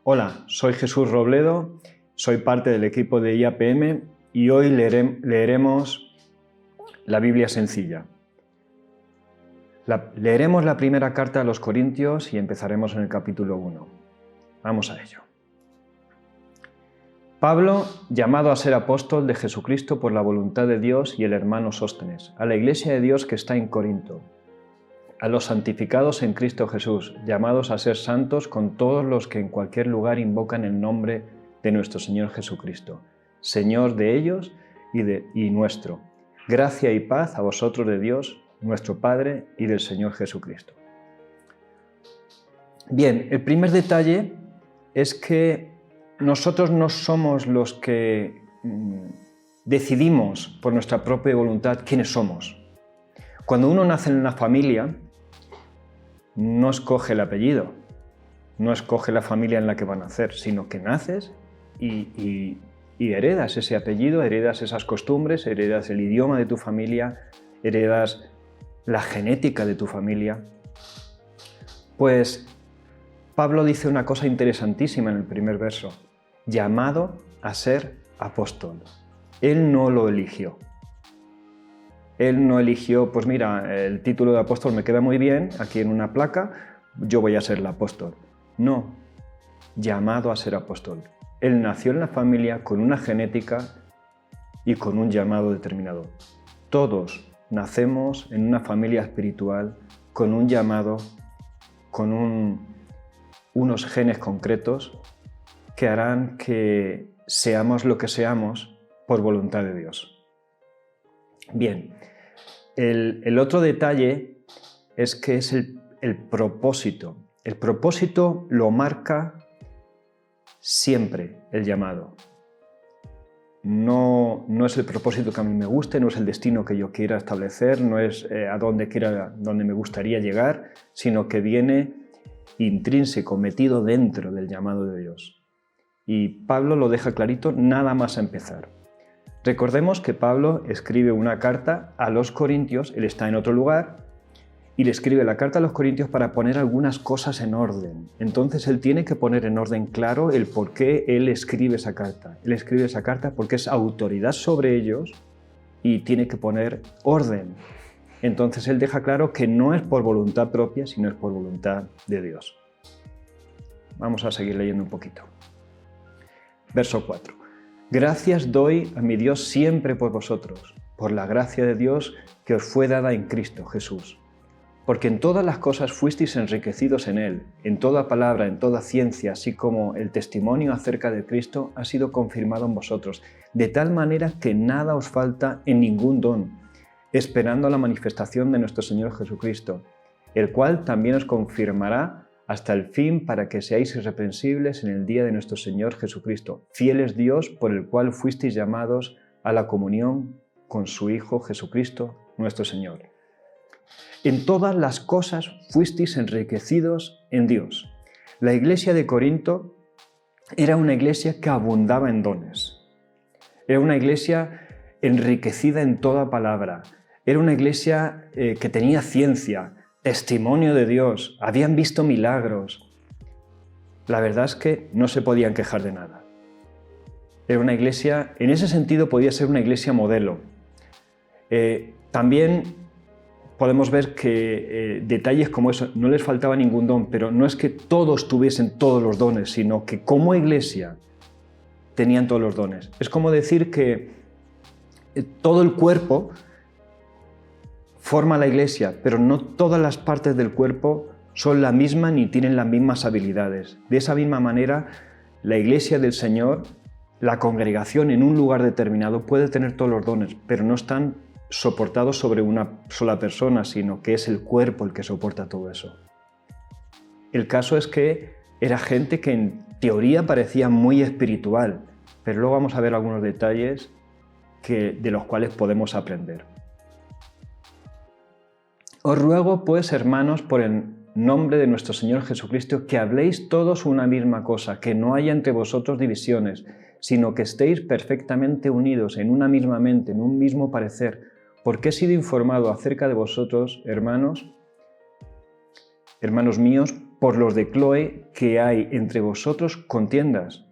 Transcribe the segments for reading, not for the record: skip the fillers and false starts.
Hola, soy Jesús Robledo, soy parte del equipo de IAPM y hoy leeremos la Biblia sencilla. Leeremos la primera carta a los Corintios y empezaremos en el capítulo 1. Vamos a ello. Pablo, llamado a ser apóstol de Jesucristo por la voluntad de Dios, y el hermano Sóstenes, a la iglesia de Dios que está en Corinto, a los santificados en Cristo Jesús, llamados a ser santos con todos los que en cualquier lugar invocan el nombre de nuestro Señor Jesucristo, Señor de ellos y nuestro. Gracia y paz a vosotros de Dios, nuestro Padre, y del Señor Jesucristo. Bien, el primer detalle es que nosotros no somos los que decidimos por nuestra propia voluntad quiénes somos. Cuando uno nace en una familia, no escoge el apellido, no escoge la familia en la que va a nacer, sino que naces y heredas ese apellido, heredas esas costumbres, heredas el idioma de tu familia, heredas la genética de tu familia. Pues Pablo dice una cosa interesantísima en el primer verso: llamado a ser apóstol. Él no lo eligió. Él no eligió, pues mira, el título de apóstol me queda muy bien, aquí en una placa, yo voy a ser el apóstol. No, llamado a ser apóstol. Él nació en la familia con una genética y con un llamado determinado. Todos nacemos en una familia espiritual con un llamado, con unos genes concretos que harán que seamos lo que seamos por voluntad de Dios. Bien, el otro detalle es que es el propósito. El propósito lo marca siempre el llamado. No es el propósito que a mí me guste, no es el destino que yo quiera establecer, no es a donde me gustaría llegar, sino que viene intrínseco, metido dentro del llamado de Dios. Y Pablo lo deja clarito nada más a empezar. Recordemos que Pablo escribe una carta a los Corintios, él está en otro lugar, y le escribe la carta a los Corintios para poner algunas cosas en orden. Entonces él tiene que poner en orden claro el por qué él escribe esa carta. Él escribe esa carta porque es autoridad sobre ellos y tiene que poner orden. Entonces él deja claro que no es por voluntad propia, sino es por voluntad de Dios. Vamos a seguir leyendo un poquito. Verso 4. Gracias doy a mi Dios siempre por vosotros, por la gracia de Dios que os fue dada en Cristo Jesús. Porque en todas las cosas fuisteis enriquecidos en Él, en toda palabra, en toda ciencia, así como el testimonio acerca de Cristo ha sido confirmado en vosotros, de tal manera que nada os falta en ningún don, esperando la manifestación de nuestro Señor Jesucristo, el cual también os confirmará hasta el fin para que seáis irreprensibles en el día de nuestro Señor Jesucristo. Fiel es Dios por el cual fuisteis llamados a la comunión con su Hijo Jesucristo, nuestro Señor. En todas las cosas fuisteis enriquecidos en Dios. La iglesia de Corinto era una iglesia que abundaba en dones. Era una iglesia enriquecida en toda palabra. Era una iglesia que tenía ciencia, testimonio de Dios, habían visto milagros. La verdad es que no se podían quejar de nada. Era una iglesia, en ese sentido podía ser una iglesia modelo. También podemos ver que detalles como eso, no les faltaba ningún don, pero no es que todos tuviesen todos los dones, sino que como iglesia tenían todos los dones. Es como decir que todo el cuerpo forma la iglesia, pero no todas las partes del cuerpo son la misma ni tienen las mismas habilidades. De esa misma manera, la iglesia del Señor, la congregación en un lugar determinado puede tener todos los dones, pero no están soportados sobre una sola persona, sino que es el cuerpo el que soporta todo eso. El caso es que era gente que en teoría parecía muy espiritual, pero luego vamos a ver algunos detalles de los cuales podemos aprender. Os ruego, pues, hermanos, por el nombre de nuestro Señor Jesucristo, que habléis todos una misma cosa, que no haya entre vosotros divisiones, sino que estéis perfectamente unidos en una misma mente, en un mismo parecer, porque he sido informado acerca de vosotros, hermanos míos, por los de Cloé que hay entre vosotros contiendas.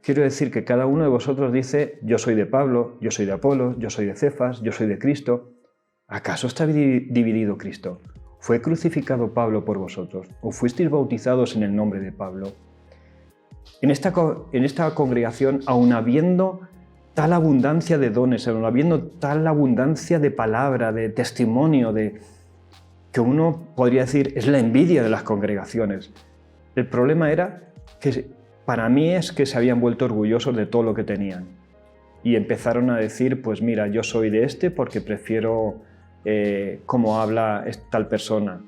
Quiero decir que cada uno de vosotros dice, yo soy de Pablo, yo soy de Apolos, yo soy de Cefas, yo soy de Cristo. ¿Acaso está dividido Cristo? ¿Fue crucificado Pablo por vosotros? ¿O fuisteis bautizados en el nombre de Pablo? En esta congregación, aun habiendo tal abundancia de dones, aun habiendo tal abundancia de palabra, de testimonio, que uno podría decir es la envidia de las congregaciones. El problema era que para mí es que se habían vuelto orgullosos de todo lo que tenían y empezaron a decir, pues mira, yo soy de este porque prefiero cómo habla tal persona,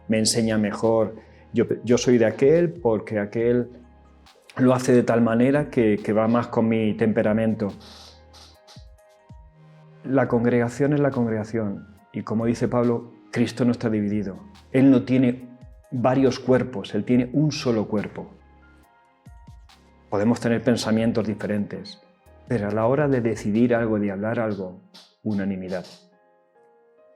me enseña mejor, yo soy de aquel porque aquel lo hace de tal manera que va más con mi temperamento. La congregación es la congregación y como dice Pablo, Cristo no está dividido. Él no tiene varios cuerpos, Él tiene un solo cuerpo. Podemos tener pensamientos diferentes, pero a la hora de decidir algo, de hablar algo, unanimidad.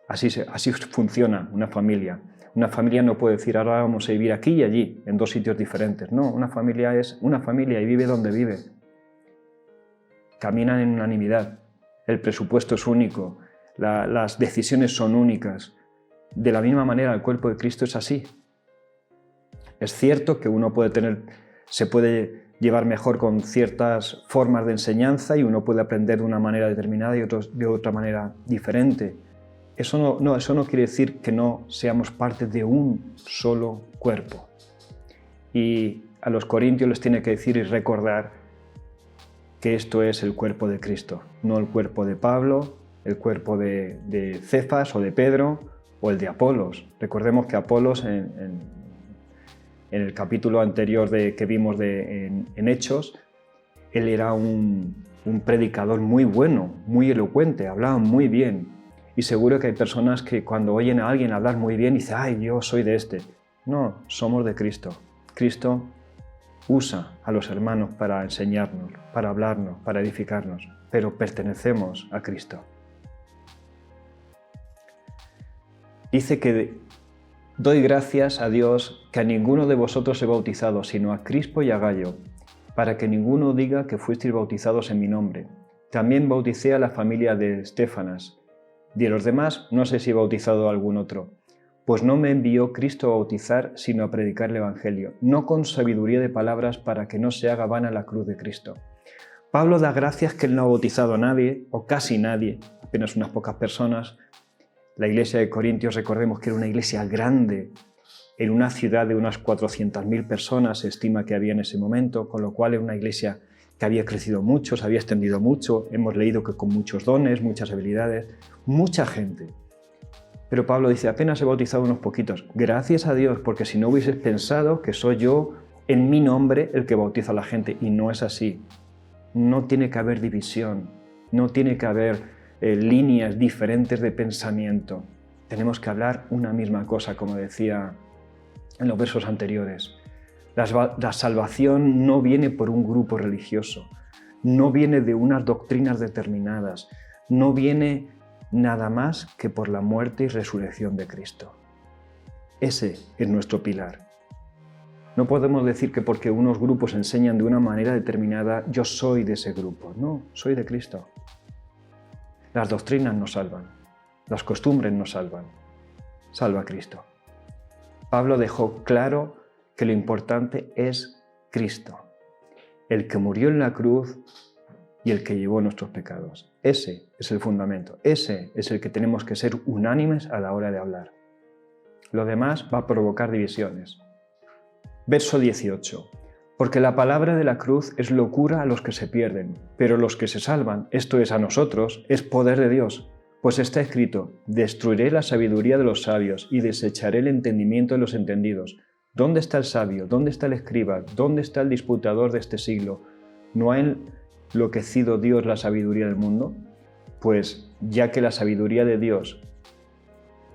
Así funciona una familia. Una familia no puede decir, ahora vamos a vivir aquí y allí, en dos sitios diferentes. No, una familia es una familia y vive donde vive. Caminan en unanimidad. El presupuesto es único. Las decisiones son únicas. De la misma manera, el cuerpo de Cristo es así. Es cierto que uno se puede llevar mejor con ciertas formas de enseñanza y uno puede aprender de una manera determinada y otros de otra manera diferente. Eso no quiere decir que no seamos parte de un solo cuerpo. Y a los corintios les tiene que decir y recordar que esto es el cuerpo de Cristo, no el cuerpo de Pablo, el cuerpo de Cefas o de Pedro o el de Apolos. Recordemos que Apolos en el capítulo anterior que vimos en Hechos, él era un predicador muy bueno, muy elocuente, hablaba muy bien. Y seguro que hay personas que cuando oyen a alguien hablar muy bien dicen, ¡ay, yo soy de este! No, somos de Cristo. Cristo usa a los hermanos para enseñarnos, para hablarnos, para edificarnos, pero pertenecemos a Cristo. Dice que doy gracias a Dios que a ninguno de vosotros he bautizado, sino a Crispo y a Gayo, para que ninguno diga que fuisteis bautizados en mi nombre. También bauticé a la familia de Estéfanas. De los demás, no sé si he bautizado a algún otro, pues no me envió Cristo a bautizar, sino a predicar el Evangelio, no con sabiduría de palabras para que no se haga vana la cruz de Cristo. Pablo da gracias que él no ha bautizado a nadie, o casi nadie, apenas unas pocas personas. La iglesia de Corintios, recordemos que era una iglesia grande, en una ciudad de unas 400.000 personas se estima que había en ese momento, con lo cual era una iglesia que había crecido mucho, se había extendido mucho, hemos leído que con muchos dones, muchas habilidades, mucha gente. Pero Pablo dice, apenas he bautizado unos poquitos. Gracias a Dios, porque si no hubieses pensado que soy yo, en mi nombre, el que bautiza a la gente, y no es así. No tiene que haber división, no tiene que haber líneas diferentes de pensamiento. Tenemos que hablar una misma cosa, como decía en los versos anteriores. La salvación no viene por un grupo religioso, no viene de unas doctrinas determinadas, no viene nada más que por la muerte y resurrección de Cristo. Ese es nuestro pilar. No podemos decir que porque unos grupos enseñan de una manera determinada, yo soy de ese grupo. No, soy de Cristo. Las doctrinas nos salvan, las costumbres nos salvan. Salva a Cristo. Pablo dejó claro que lo importante es Cristo, el que murió en la cruz y el que llevó nuestros pecados. Ese es el fundamento, ese es el que tenemos que ser unánimes a la hora de hablar. Lo demás va a provocar divisiones. Verso 18. Porque la palabra de la cruz es locura a los que se pierden, pero los que se salvan, esto es a nosotros, es poder de Dios. Pues está escrito, destruiré la sabiduría de los sabios y desecharé el entendimiento de los entendidos. ¿Dónde está el sabio? ¿Dónde está el escriba? ¿Dónde está el disputador de este siglo? ¿No ha enloquecido Dios la sabiduría del mundo? Pues ya que la sabiduría de Dios,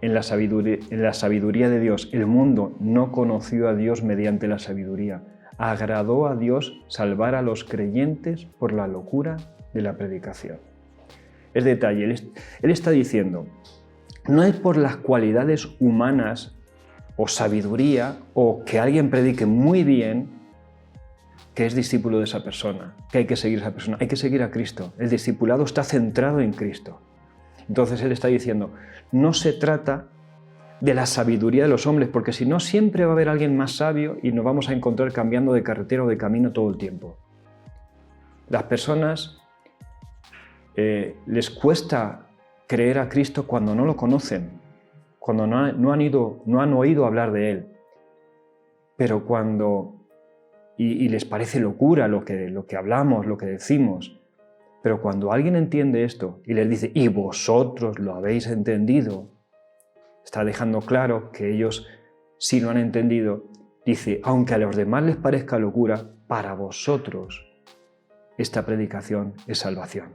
en la sabiduría de Dios, el mundo no conoció a Dios mediante la sabiduría. Agradó a Dios salvar a los creyentes por la locura de la predicación. Es detalle, él está diciendo, no es por las cualidades humanas o sabiduría, o que alguien predique muy bien, que es discípulo de esa persona, que hay que seguir a esa persona, hay que seguir a Cristo. El discipulado está centrado en Cristo. Entonces él está diciendo, no se trata de la sabiduría de los hombres, porque si no siempre va a haber alguien más sabio y nos vamos a encontrar cambiando de carretera o de camino todo el tiempo. Las personas les cuesta creer a Cristo cuando no lo conocen, cuando no han oído hablar de Él, pero cuando y les parece locura lo que hablamos, lo que decimos, pero cuando alguien entiende esto y les dice, y vosotros lo habéis entendido, está dejando claro que ellos sí lo han entendido. Dice, aunque a los demás les parezca locura, para vosotros esta predicación es salvación.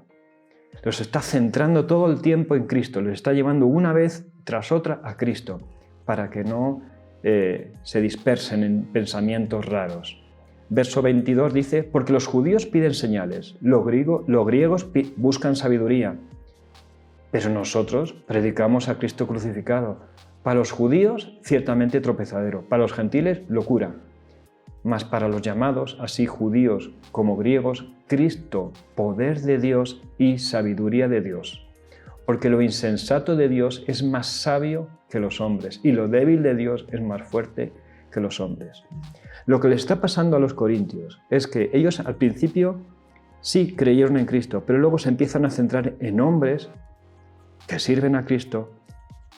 Los está centrando todo el tiempo en Cristo, los está llevando una vez tras otra a Cristo, para que no se dispersen en pensamientos raros. Verso 22 dice, porque los judíos piden señales, los griegos buscan sabiduría, pero nosotros predicamos a Cristo crucificado. Para los judíos, ciertamente tropezadero, para los gentiles, locura. Mas para los llamados, así judíos como griegos, Cristo, poder de Dios y sabiduría de Dios. Porque lo insensato de Dios es más sabio que los hombres, y lo débil de Dios es más fuerte que los hombres. Lo que le está pasando a los corintios es que ellos al principio sí creyeron en Cristo, pero luego se empiezan a centrar en hombres que sirven a Cristo,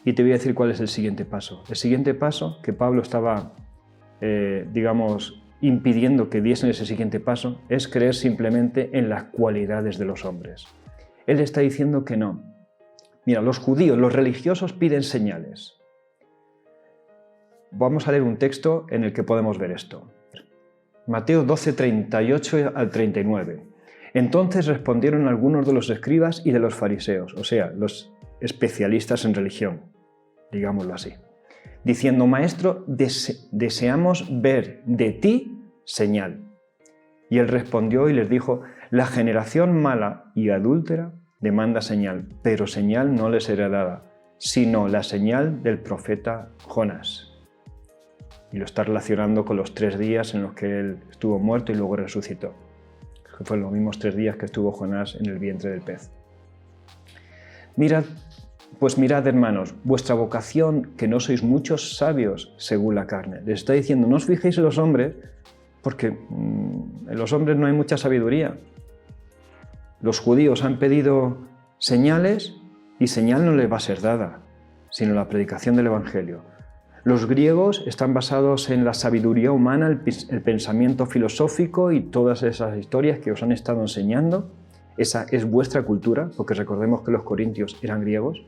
y te voy a decir cuál es el siguiente paso. El siguiente paso, que Pablo estaba, impidiendo que diesen ese siguiente paso, es creer simplemente en las cualidades de los hombres. Él está diciendo que no. Mira, los judíos, los religiosos piden señales. Vamos a leer un texto en el que podemos ver esto. Mateo 12, 38 al 39. Entonces respondieron algunos de los escribas y de los fariseos, o sea, los especialistas en religión, digámoslo así, diciendo, Maestro, deseamos ver de ti señal. Y él respondió y les dijo, la generación mala y adúltera demanda señal, pero señal no les será dada, sino la señal del profeta Jonás. Y lo está relacionando con los 3 días en los que él estuvo muerto y luego resucitó. Que fueron los mismos 3 días que estuvo Jonás en el vientre del pez. Mirad, hermanos, vuestra vocación, que no sois muchos sabios según la carne. Les está diciendo, no os fijéis en los hombres, porque en los hombres no hay mucha sabiduría. Los judíos han pedido señales y señal no les va a ser dada, sino la predicación del Evangelio. Los griegos están basados en la sabiduría humana, el pensamiento filosófico y todas esas historias que os han estado enseñando. Esa es vuestra cultura, porque recordemos que los corintios eran griegos.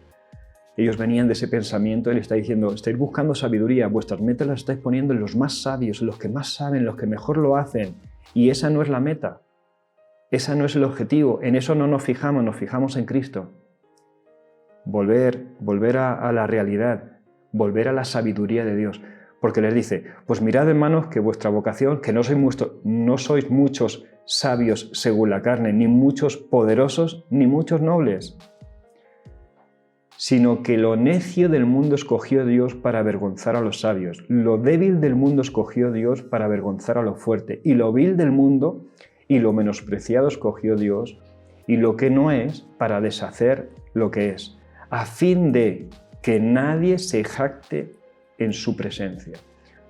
Ellos venían de ese pensamiento y le está diciendo, estáis buscando sabiduría, vuestras metas las estáis poniendo en los más sabios, en los que más saben, los que mejor lo hacen. Y esa no es la meta, esa no es el objetivo, en eso no nos fijamos en Cristo. Volver a la realidad, volver a la sabiduría de Dios. Porque les dice, pues mirad hermanos que vuestra vocación, que no sois muchos sabios según la carne, ni muchos poderosos, ni muchos nobles, sino que lo necio del mundo escogió Dios para avergonzar a los sabios, lo débil del mundo escogió Dios para avergonzar a lo fuerte, y lo vil del mundo y lo menospreciado escogió Dios, y lo que no es para deshacer lo que es, a fin de que nadie se jacte en su presencia.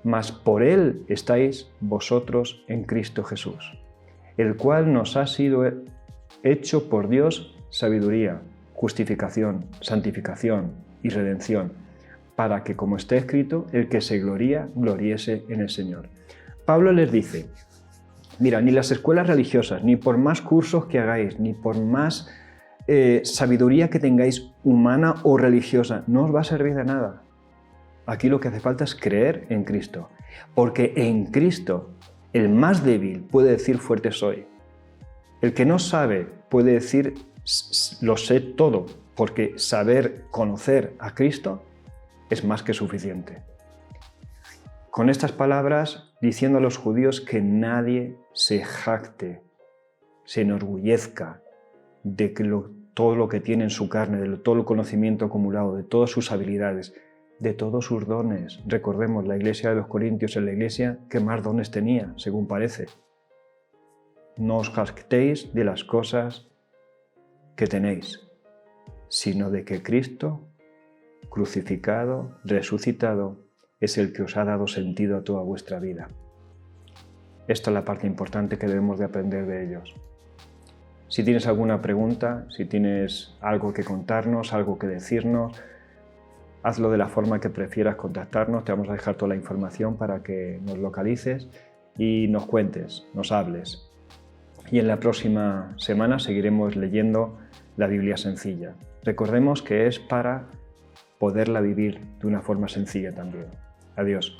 Mas por Él estáis vosotros en Cristo Jesús, el cual nos ha sido hecho por Dios sabiduría, justificación, santificación y redención, para que, como está escrito, el que se gloría, gloriese en el Señor. Pablo les dice, mira, ni las escuelas religiosas, ni por más cursos que hagáis, ni por más sabiduría que tengáis humana o religiosa, no os va a servir de nada. Aquí lo que hace falta es creer en Cristo, porque en Cristo el más débil puede decir fuerte soy. El que no sabe puede decir lo sé todo, porque saber conocer a Cristo es más que suficiente. Con estas palabras, diciendo a los judíos que nadie se jacte, se enorgullezca de que todo lo que tiene en su carne, de todo el conocimiento acumulado, de todas sus habilidades, de todos sus dones. Recordemos, la iglesia de los Corintios es la iglesia que más dones tenía, según parece. No os jactéis de las cosas que tenéis, sino de que Cristo, crucificado, resucitado, es el que os ha dado sentido a toda vuestra vida. Esta es la parte importante que debemos de aprender de ellos. Si tienes alguna pregunta, si tienes algo que contarnos, algo que decirnos, hazlo de la forma que prefieras contactarnos. Te vamos a dejar toda la información para que nos localices y nos cuentes, nos hables. Y en la próxima semana seguiremos leyendo la Biblia sencilla. Recordemos que es para poderla vivir de una forma sencilla también. Adiós.